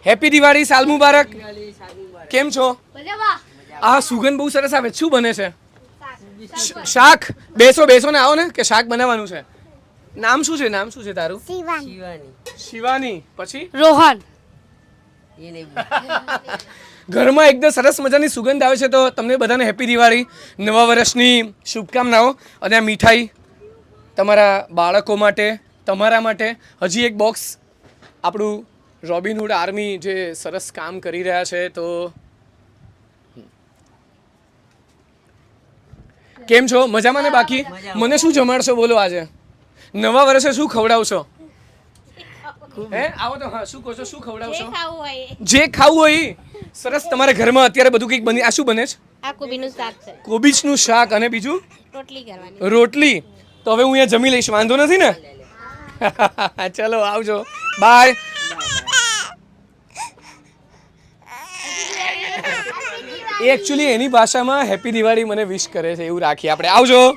Happy Diwali, સાલ મુબારક. કેમ છો? આ સુગંધ બહુ સરસ આવે. શું બને છે? શાક. બેસો બેસો ને આવો ને કે શાક બનાવવાનું છે. નામ શું છે? નામ શું છે તારું? શિવાની. પછી રોહન. ઘરમાં એકદમ સરસ મજાની સુગંધ આવે છે. તો તમને બધાને હેપી દિવાળી, નવા વર્ષની શુભકામનાઓ. અને આ મીઠાઈ તમારા બાળકો માટે, તમારા માટે. હજી એક બોક્સ આપણું રોબિનહૂડ આર્મી જે સરસ કામ કરી રહ્યા છે. તો કેમ છો? મજામાં ને? બાકી મને શું જમાડશો બોલો આજે? નવા વર્ષે શું ખવડાવશો? હે આવો તો. હા, શું કહો છો? શું ખવડાવશો? જે ખાવું હોય એ. સરસ. તમારા ઘરમાં અત્યારે બધું કંઈક બની. આ શું બને છે? આ કોબીનું શાક છે. કોબીજનું શાક. અને બીજું રોટલી કરવાની. રોટલી. તો હવે હું અહીંયા જમી લઈશ, વાંધો નથી ને? ચલો આવજો, બાય. એ એકચ્યુઅલી એની ભાષામાં હેપી દિવાળી મને વિશ કરે છે, એવું રાખીએ આપણે. આવજો.